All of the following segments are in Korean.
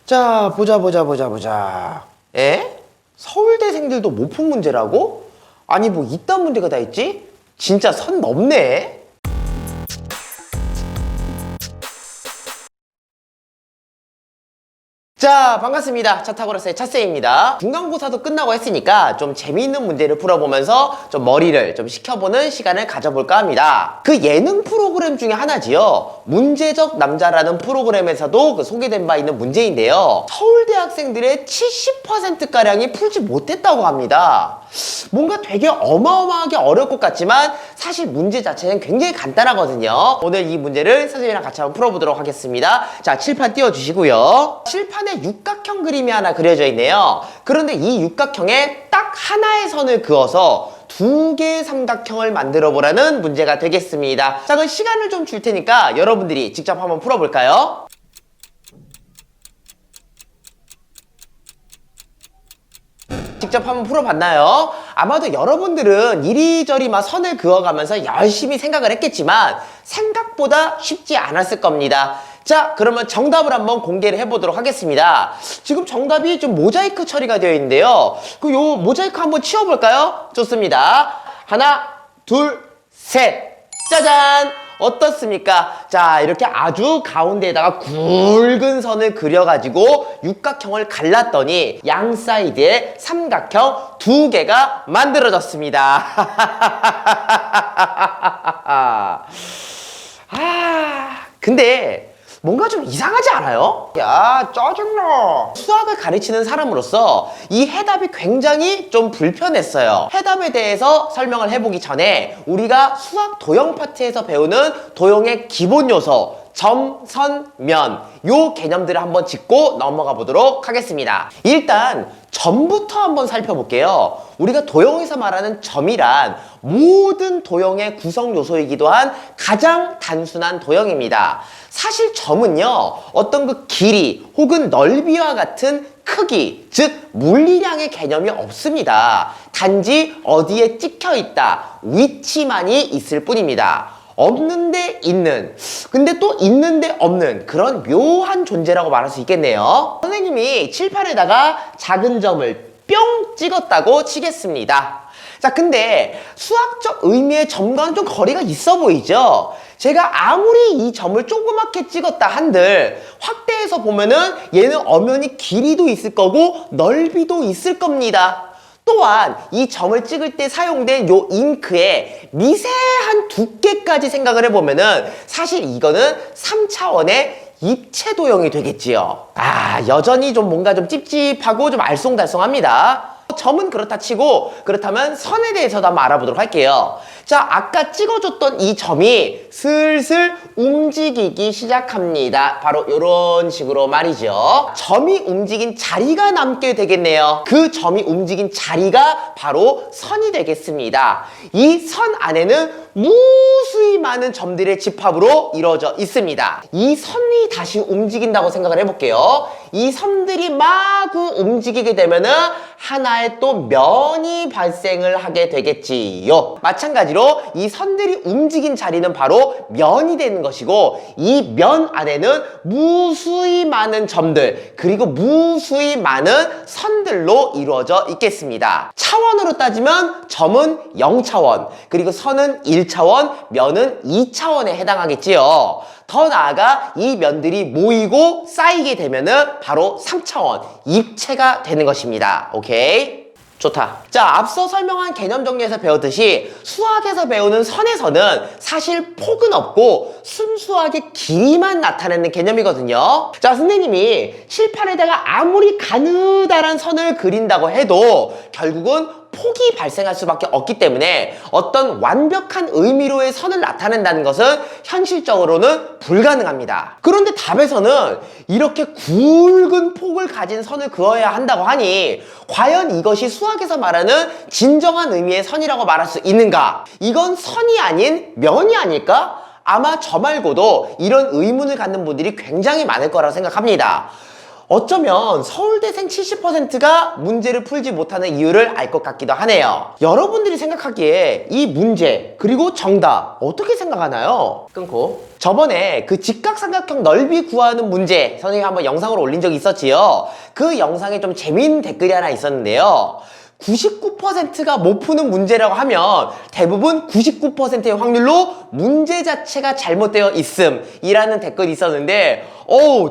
자, 보자. 에? 서울대생들도 못 푼 문제라고? 아니, 뭐 이딴 문제가 다 있지? 진짜 선 넘네. 자, 반갑습니다. 차타고라스의 차세입니다. 중간고사도 끝나고 했으니까 좀 재미있는 문제를 풀어보면서 좀 머리를 좀 식혀보는 시간을 가져볼까 합니다. 그 예능 프로그램 중에 하나지요. 문제적 남자라는 프로그램에서도 그 소개된 바 있는 문제인데요. 서울대 학생들의 70%가량이 풀지 못했다고 합니다. 뭔가 되게 어마어마하게 어려울 것 같지만 사실 문제 자체는 굉장히 간단하거든요. 오늘 이 문제를 선생님이랑 같이 한번 풀어보도록 하겠습니다. 자, 칠판 띄워주시고요. 칠판에 육각형 그림이 하나 그려져 있네요. 그런데 이 육각형에 딱 하나의 선을 그어서 두 개의 삼각형을 만들어 보라는 문제가 되겠습니다. 자, 그럼 시간을 좀 줄 테니까 여러분들이 직접 한번 풀어볼까요? 직접 한번 풀어봤나요? 아마도 여러분들은 이리저리 막 선을 그어가면서 열심히 생각을 했겠지만 생각보다 쉽지 않았을 겁니다. 자, 그러면 정답을 한번 공개를 해보도록 하겠습니다. 지금 정답이 좀 모자이크 처리가 되어 있는데요. 요 모자이크 한번 치워볼까요? 좋습니다. 하나, 둘, 셋. 짜잔! 어떻습니까? 자, 이렇게 아주 가운데에다가 굵은 선을 그려가지고 육각형을 갈랐더니 양 사이드에 삼각형 두 개가 만들어졌습니다. 근데 뭔가 좀 이상하지 않아요? 야, 짜증나. 수학을 가르치는 사람으로서 이 해답이 굉장히 좀 불편했어요. 해답에 대해서 설명을 해보기 전에 우리가 수학 도형 파트에서 배우는 도형의 기본 요소 점, 선, 면 요 개념들을 한번 짚고 넘어가 보도록 하겠습니다. 일단 점부터 한번 살펴볼게요. 우리가 도형에서 말하는 점이란 모든 도형의 구성 요소이기도 한 가장 단순한 도형입니다. 사실 점은요, 어떤 그 길이 혹은 넓이와 같은 크기, 즉 물리량의 개념이 없습니다. 단지 어디에 찍혀 있다, 위치만이 있을 뿐입니다. 없는데 있는, 근데 또 있는데 없는 그런 묘한 존재라고 말할 수 있겠네요. 선생님이 칠판에다가 작은 점을 뿅 찍었다고 치겠습니다. 자, 근데 수학적 의미의 점과는 좀 거리가 있어 보이죠? 제가 아무리 이 점을 조그맣게 찍었다 한들 확대해서 보면은 얘는 엄연히 길이도 있을 거고 넓이도 있을 겁니다. 또한 이 점을 찍을 때 사용된 요 잉크의 미세한 두께까지 생각을 해보면은 사실 이거는 3차원의 입체 도형이 되겠지요. 여전히 좀 뭔가 좀 찝찝하고 좀 알쏭달쏭합니다. 점은 그렇다 치고 그렇다면 선에 대해서도 한번 알아보도록 할게요. 자, 아까 찍어줬던 이 점이 슬슬 움직이기 시작합니다. 바로 이런 식으로 말이죠. 점이 움직인 자리가 남게 되겠네요. 그 점이 움직인 자리가 바로 선이 되겠습니다. 이 선 안에는 무수히 많은 점들의 집합으로 이루어져 있습니다. 이 선이 다시 움직인다고 생각을 해볼게요. 이 선들이 마구 움직이게 되면은 하나의 또 면이 발생을 하게 되겠지요. 마찬가지로 이 선들이 움직인 자리는 바로 면이 되는 것이고 이 면 안에는 무수히 많은 점들 그리고 무수히 많은 선들로 이루어져 있겠습니다. 차원으로 따지면 점은 0차원 그리고 선은 1차원, 면은 2차원에 해당하겠지요. 더 나아가 이 면들이 모이고 쌓이게 되면은 바로 3차원, 입체가 되는 것입니다. 오케이? 좋다. 자, 앞서 설명한 개념 정리에서 배웠듯이 수학에서 배우는 선에서는 사실 폭은 없고 순수하게 길이만 나타내는 개념이거든요. 자, 선생님이 칠판에다가 아무리 가느다란 선을 그린다고 해도 결국은 폭이 발생할 수밖에 없기 때문에 어떤 완벽한 의미로의 선을 나타낸다는 것은 현실적으로는 불가능합니다. 그런데 답에서는 이렇게 굵은 폭을 가진 선을 그어야 한다고 하니 과연 이것이 수학에서 말하는 진정한 의미의 선이라고 말할 수 있는가? 이건 선이 아닌 면이 아닐까? 아마 저 말고도 이런 의문을 갖는 분들이 굉장히 많을 거라고 생각합니다. 어쩌면 서울대생 70%가 문제를 풀지 못하는 이유를 알 것 같기도 하네요. 여러분들이 생각하기에 이 문제 그리고 정답 어떻게 생각하나요? 끊고 저번에 그 직각삼각형 넓이 구하는 문제 선생님이 한번 영상으로 올린 적이 있었지요. 그 영상에 좀 재미있는 댓글이 하나 있었는데요. 99%가 못 푸는 문제라고 하면 대부분 99%의 확률로 문제 자체가 잘못되어 있음이라는 댓글이 있었는데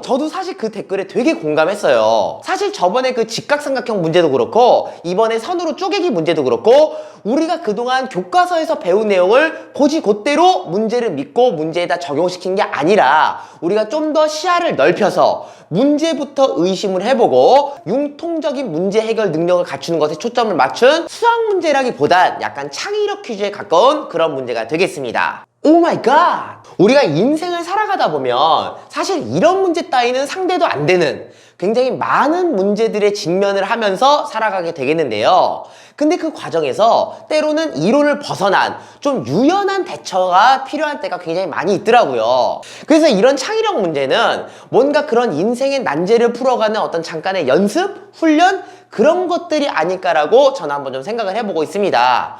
저도 사실 그 댓글에 되게 공감했어요. 사실 저번에 그 직각삼각형 문제도 그렇고 이번에 선으로 쪼개기 문제도 그렇고 우리가 그동안 교과서에서 배운 내용을 곧이곧대로 문제를 믿고 문제에다 적용시킨 게 아니라 우리가 좀 더 시야를 넓혀서 문제부터 의심을 해보고 융통적인 문제 해결 능력을 갖추는 것에 초점을 맞춘 수학 문제라기보단 약간 창의력 퀴즈에 가까운 그런 문제가 되겠습니다. 오 마이 갓! 우리가 인생을 살아가다 보면 사실 이런 문제 따위는 상대도 안 되는 굉장히 많은 문제들에 직면을 하면서 살아가게 되겠는데요. 근데 그 과정에서 때로는 이론을 벗어난 좀 유연한 대처가 필요한 때가 굉장히 많이 있더라고요. 그래서 이런 창의력 문제는 뭔가 그런 인생의 난제를 풀어가는 어떤 잠깐의 연습, 훈련, 그런 것들이 아닐까라고 저는 한번 좀 생각을 해보고 있습니다.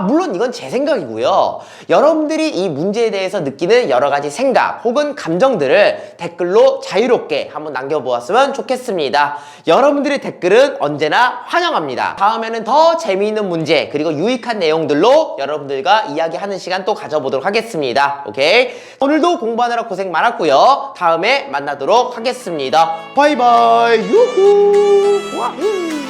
물론 이건 제 생각이고요. 여러분들이 이 문제에 대해서 느끼는 여러 가지 생각 혹은 감정들을 댓글로 자유롭게 한번 남겨보았으면 좋겠습니다. 여러분들의 댓글은 언제나 환영합니다. 다음에는 더 재미있는 문제 그리고 유익한 내용들로 여러분들과 이야기하는 시간 또 가져보도록 하겠습니다. 오케이? 오늘도 공부하느라 고생 많았고요. 다음에 만나도록 하겠습니다. 바이바이. 유후. 와후.